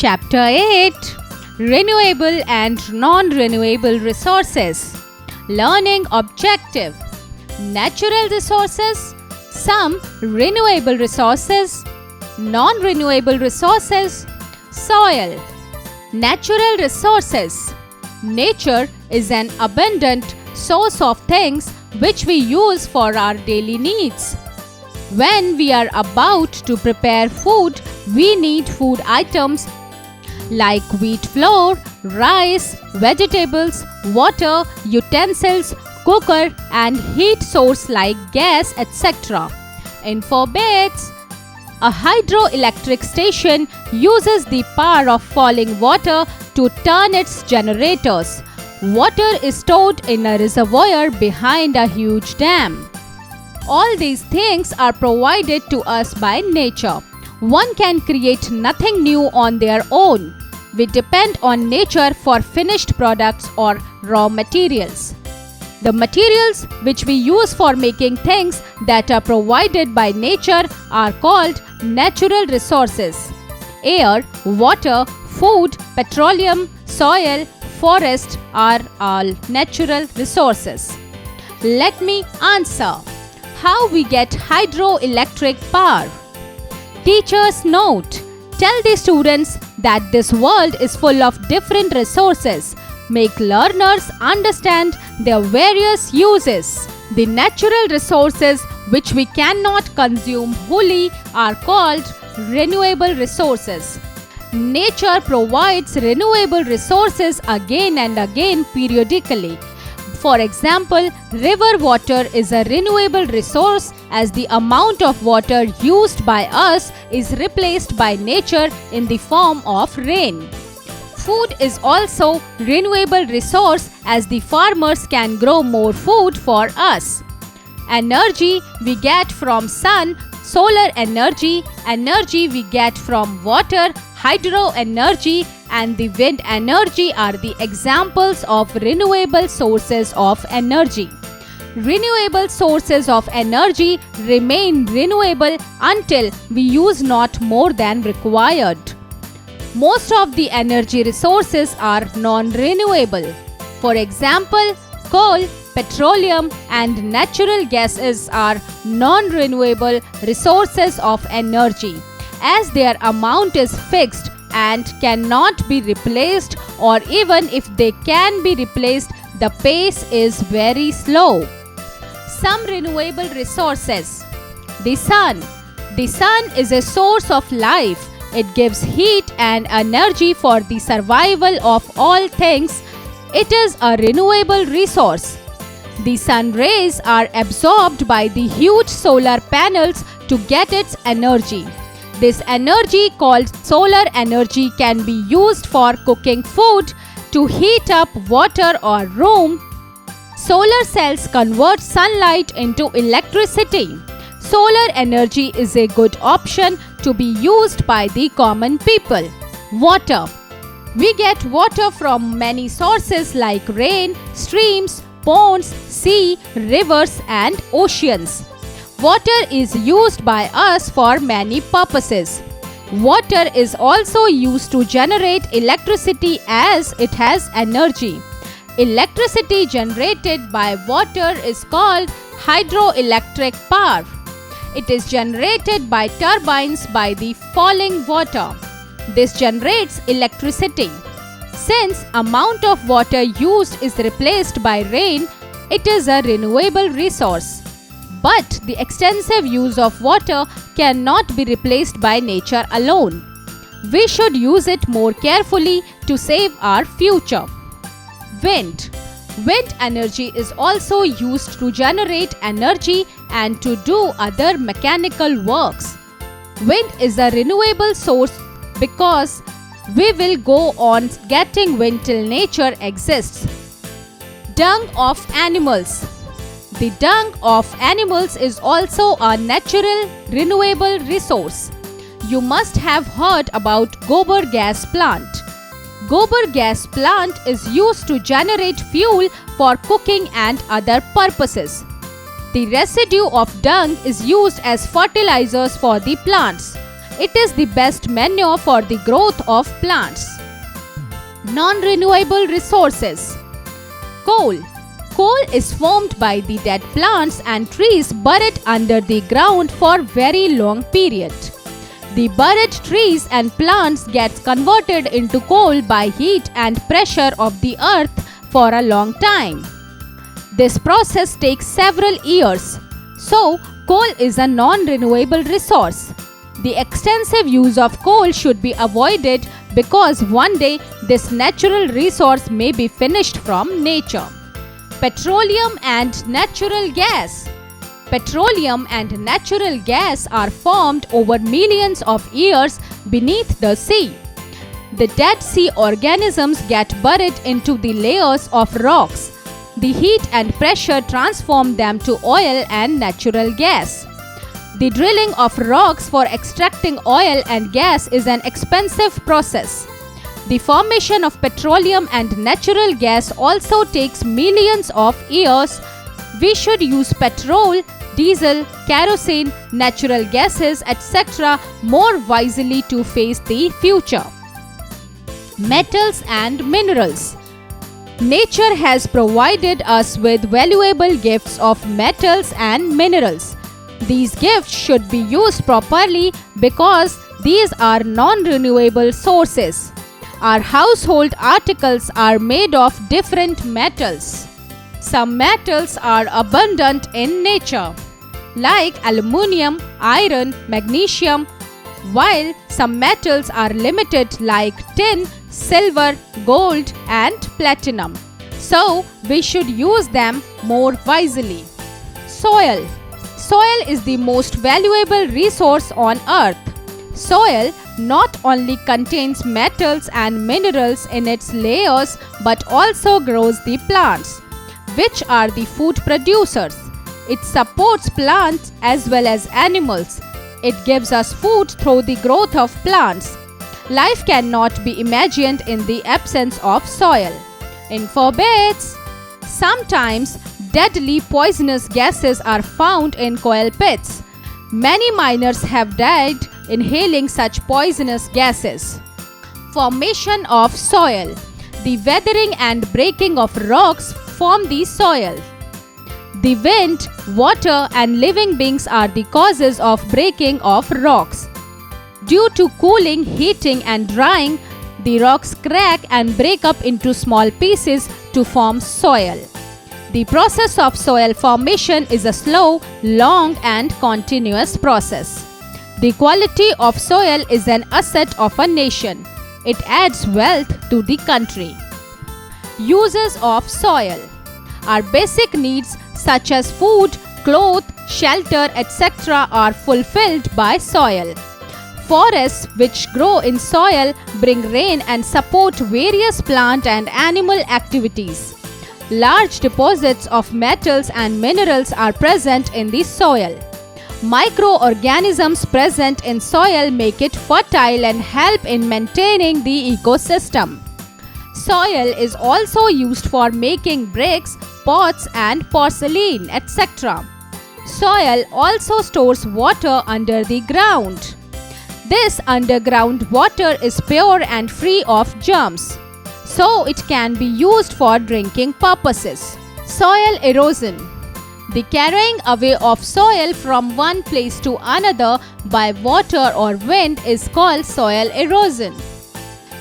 Chapter 8: Renewable and Non-Renewable Resources. Learning objective: natural resources, some renewable resources, non-renewable resources. Soil. Natural resources. Nature is an abundant source of things which we use for our daily needs. When we are about to prepare food, we need food items like wheat flour, rice, vegetables, water, utensils, cooker and heat source like gas, etc. In bits, a hydroelectric station uses the power of falling water to turn its generators. Water is stored in a reservoir behind a huge dam. All these things are provided to us by nature. One can create nothing new on their own. We depend on nature for finished products or raw materials. The materials which we use for making things that are provided by nature are called natural resources. Air, water, food, petroleum, soil, forest are all natural resources. Let me answer. How we get hydroelectric power? Teacher's note: tell the students that this world is full of different resources. Make learners understand their various uses. The natural resources which we cannot consume wholly are called renewable resources. Nature provides renewable resources again and again periodically. For example, river water is a renewable resource as the amount of water used by us is replaced by nature in the form of rain. Food is also renewable resource as the farmers can grow more food for us. Energy we get from sun, solar energy we get from water, hydro energy and the wind energy are the examples of renewable sources of energy. Renewable sources of energy remain renewable until we use not more than required. Most of the energy resources are non-renewable. For example, coal, petroleum and natural gases are non-renewable resources of energy as their amount is fixed and cannot be replaced, or even if they can be replaced, the pace is very slow. Some renewable resources. The sun. The sun is a source of life. It gives heat and energy for the survival of all things. It is a renewable resource. The sun rays are absorbed by the huge solar panels to get its energy. This energy, called solar energy, can be used for cooking food, to heat up water or room. Solar cells convert sunlight into electricity. Solar energy is a good option to be used by the common people. Water. We get water from many sources like rain, streams, ponds, sea, rivers and oceans. Water is used by us for many purposes. Water is also used to generate electricity as it has energy. Electricity generated by water is called hydroelectric power. It is generated by turbines by the falling water. This generates electricity. Since amount of water used is replaced by rain, it is a renewable resource. But the extensive use of water cannot be replaced by nature alone. We should use it more carefully to save our future. Wind. Wind energy is also used to generate energy and to do other mechanical works. Wind is a renewable source because we will go on getting wind till nature exists. Dung of animals. The dung of animals is also a natural renewable resource. You must have heard about gobar gas plant. Gobar gas plant is used to generate fuel for cooking and other purposes. The residue of dung is used as fertilizers for the plants. It is the best manure for the growth of plants. Non-renewable resources. Coal. Coal is formed by the dead plants and trees buried under the ground for very long period. The buried trees and plants gets converted into coal by heat and pressure of the earth for a long time. This process takes several years. So, coal is a non-renewable resource. The extensive use of coal should be avoided because one day this natural resource may be finished from nature. Petroleum and natural gas. Petroleum and natural gas are formed over millions of years beneath the sea. The dead sea organisms get buried into the layers of rocks. The heat and pressure transform them to oil and natural gas. The drilling of rocks for extracting oil and gas is an expensive process. The formation of petroleum and natural gas also takes millions of years. We should use petrol, diesel, kerosene, natural gases, etc. more wisely to face the future. Metals and minerals. Nature has provided us with valuable gifts of metals and minerals. These gifts should be used properly because these are non-renewable sources. Our household articles are made of different metals. Some metals are abundant in nature, like aluminium, iron, magnesium, while some metals are limited like tin, silver, gold, and platinum. So, we should use them more wisely. Soil. Soil is the most valuable resource on earth. Soil not only contains metals and minerals in its layers but also grows the plants, which are the food producers. It supports plants as well as animals. It gives us food through the growth of plants. Life cannot be imagined in the absence of soil. Info bits. Sometimes deadly poisonous gases are found in coal pits. Many miners have died inhaling such poisonous gases. Formation of soil. The weathering and breaking of rocks form the soil. The wind, water, and living beings are the causes of breaking of rocks. Due to cooling, heating, and drying, the rocks crack and break up into small pieces to form soil. The process of soil formation is a slow, long, and continuous process. The quality of soil is an asset of a nation. It adds wealth to the country. Uses of soil. Our basic needs such as food, clothes, shelter, etc. are fulfilled by soil. Forests which grow in soil bring rain and support various plant and animal activities. Large deposits of metals and minerals are present in the soil. Microorganisms present in soil make it fertile and help in maintaining the ecosystem. Soil is also used for making bricks, pots and porcelain, etc. Soil also stores water under the ground. This underground water is pure and free of germs, so it can be used for drinking purposes. Soil erosion. The carrying away of soil from one place to another by water or wind is called soil erosion.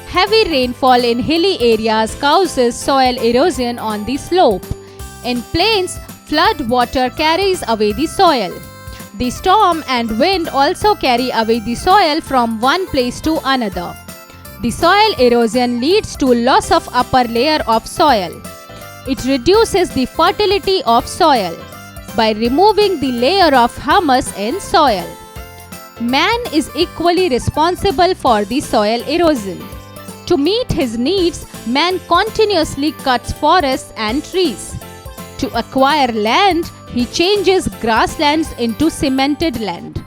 Heavy rainfall in hilly areas causes soil erosion on the slope. In plains, flood water carries away the soil. The storm and wind also carry away the soil from one place to another. The soil erosion leads to loss of upper layer of soil. It reduces the fertility of soil by removing the layer of humus in soil. Man is equally responsible for the soil erosion. To meet his needs, man continuously cuts forests and trees. To acquire land, he changes grasslands into cemented land.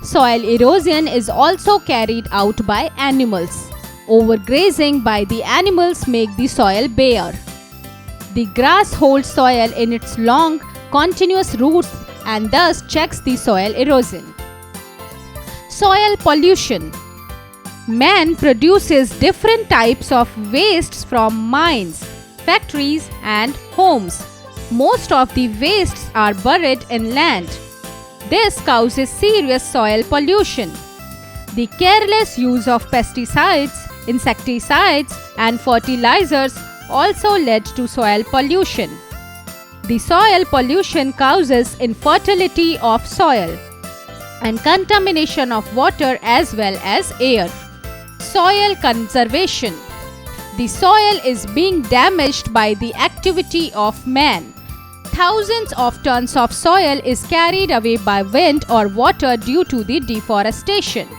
Soil erosion is also carried out by animals. Overgrazing by the animals make the soil bare. The grass holds soil in its long, continuous roots and thus checks the soil erosion. Soil pollution. Man produces different types of wastes from mines, factories and homes. Most of the wastes are buried in land. This causes serious soil pollution. The careless use of pesticides, insecticides and fertilizers also led to soil pollution. The soil pollution causes infertility of soil and contamination of water as well as air. Soil conservation. The soil is being damaged by the activity of man. Thousands of tons of soil is carried away by wind or water due to the deforestation.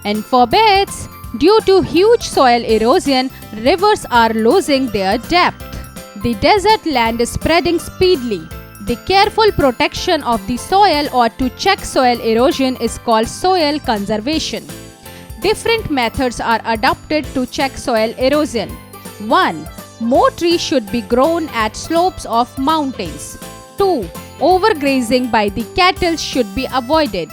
And for beds, due to huge soil erosion, rivers are losing their depth. The desert land is spreading speedily. The careful protection of the soil or to check soil erosion is called soil conservation. Different methods are adopted to check soil erosion. 1. More trees should be grown at slopes of mountains. 2. Overgrazing by the cattle should be avoided.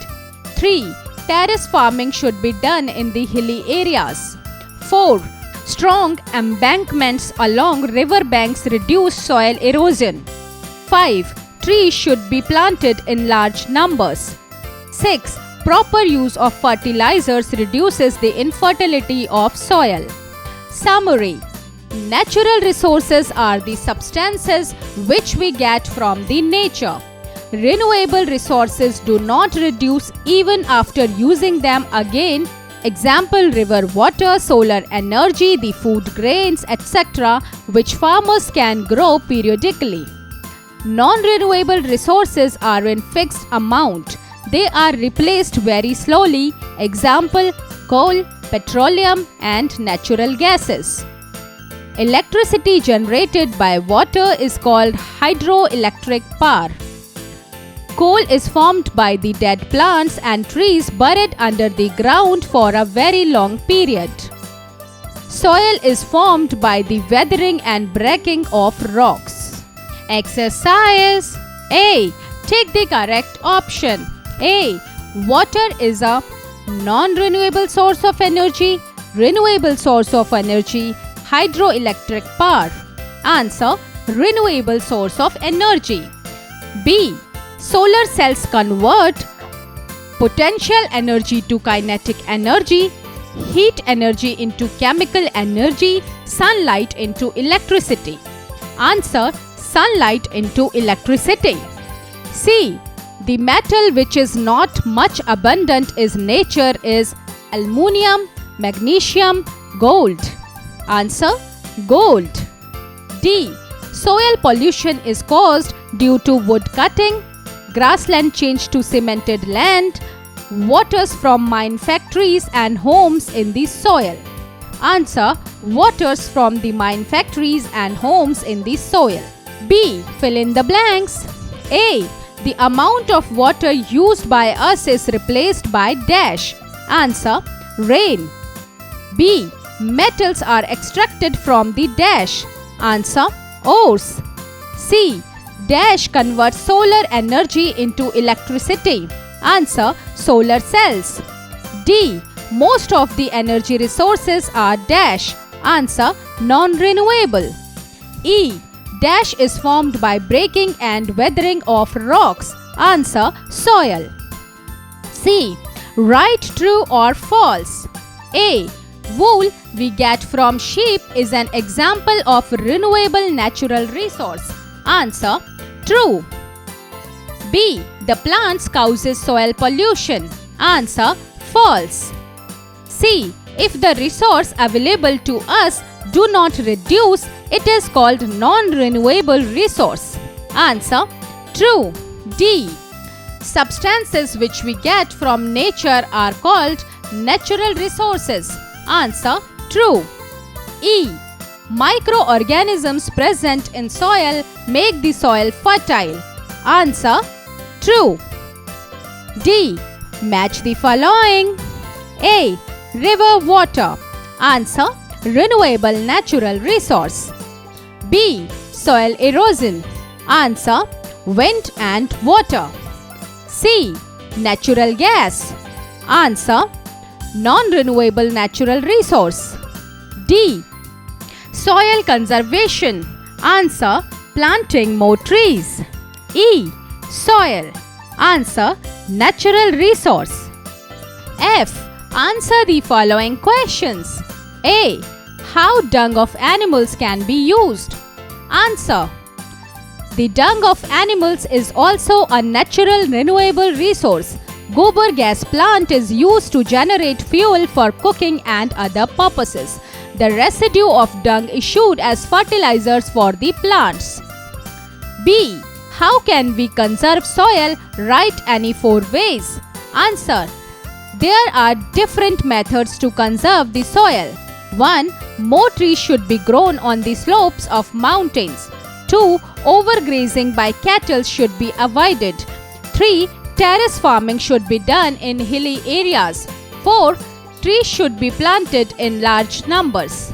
3. Terrace farming should be done in the hilly areas. 4. Strong embankments along river banks reduce soil erosion. 5. Trees should be planted in large numbers. 6. Proper use of fertilizers reduces the infertility of soil. Summary. Natural resources are the substances which we get from the nature. Renewable resources do not reduce even after using them again. Example, river water, solar energy, the food grains, etc., which farmers can grow periodically. Non-renewable resources are in fixed amount. They are replaced very slowly. Example, coal, petroleum and natural gases. Electricity generated by water is called hydroelectric power. Coal is formed by the dead plants and trees buried under the ground for a very long period. Soil is formed by the weathering and breaking of rocks. Exercise. A. Take the correct option. A. Water is a non-renewable source of energy, renewable source of energy, hydroelectric power. Answer. Renewable source of energy. B. Solar cells convert potential energy to kinetic energy, heat energy into chemical energy, sunlight into electricity. Answer. Sunlight into electricity. C. The metal which is not much abundant in nature is aluminium, magnesium, gold. Answer. Gold. D. Soil pollution is caused due to wood cutting, grassland change to cemented land, waters from mine factories and homes in the soil. Answer. Waters from the mine factories and homes in the soil. B. Fill in the blanks. A. The amount of water used by us is replaced by dash. Answer. Rain. B. Metals are extracted from the dash. Answer. Ores. C. Dash converts solar energy into electricity. Answer. Solar cells. D. Most of the energy resources are dash. Answer. Non-renewable. E. Dash is formed by breaking and weathering of rocks. Answer. Soil. C. Right, true or false. A. Wool we get from sheep is an example of renewable natural resource. Answer. True. B. The plants causes soil pollution. Answer. False. C. If the resource available to us do not reduce, it is called non-renewable resource. Answer. True. D. Substances which we get from nature are called natural resources. Answer. True. E. Microorganisms present in soil make the soil fertile. Answer. True. D. Match the following. A. River water. Answer. Renewable natural resource. B. Soil erosion. Answer. Wind and water. C. Natural gas. Answer: non-renewable natural resource. D. Soil conservation. Answer: planting more trees. E. Soil. Answer: natural resource. F. Answer the following questions. A. How dung of animals can be used? Answer: the dung of animals is also a natural renewable resource. Gobar gas plant is used to generate fuel for cooking and other purposes. The residue of dung issued as fertilizers for the plants. B. How can we conserve soil? Write any 4 ways. Answer: there are different methods to conserve the soil. 1. More trees should be grown on the slopes of mountains. 2. Overgrazing by cattle should be avoided. 3. Terrace farming should be done in hilly areas. 4. Trees should be planted in large numbers.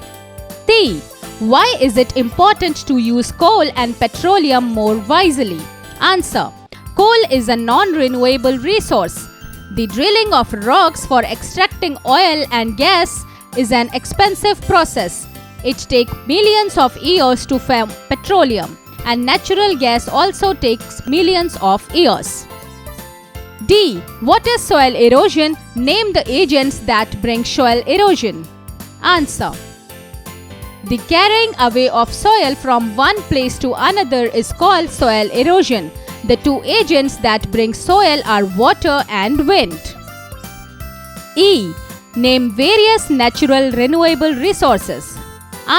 C. Why is it important to use coal and petroleum more wisely? Answer: coal is a non-renewable resource. The drilling of rocks for extracting oil and gas is an expensive process. It takes millions of years to form petroleum, and natural gas also takes millions of years. D. What is soil erosion? Name the agents that bring soil erosion. Answer: the carrying away of soil from one place to another is called soil erosion. The 2 agents that bring soil are water and wind. E. Name various natural renewable resources.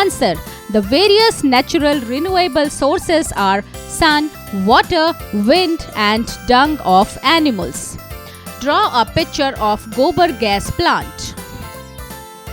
Answer: the various natural renewable sources are sun, water, wind, and dung of animals. Draw a picture of Gobar gas plant.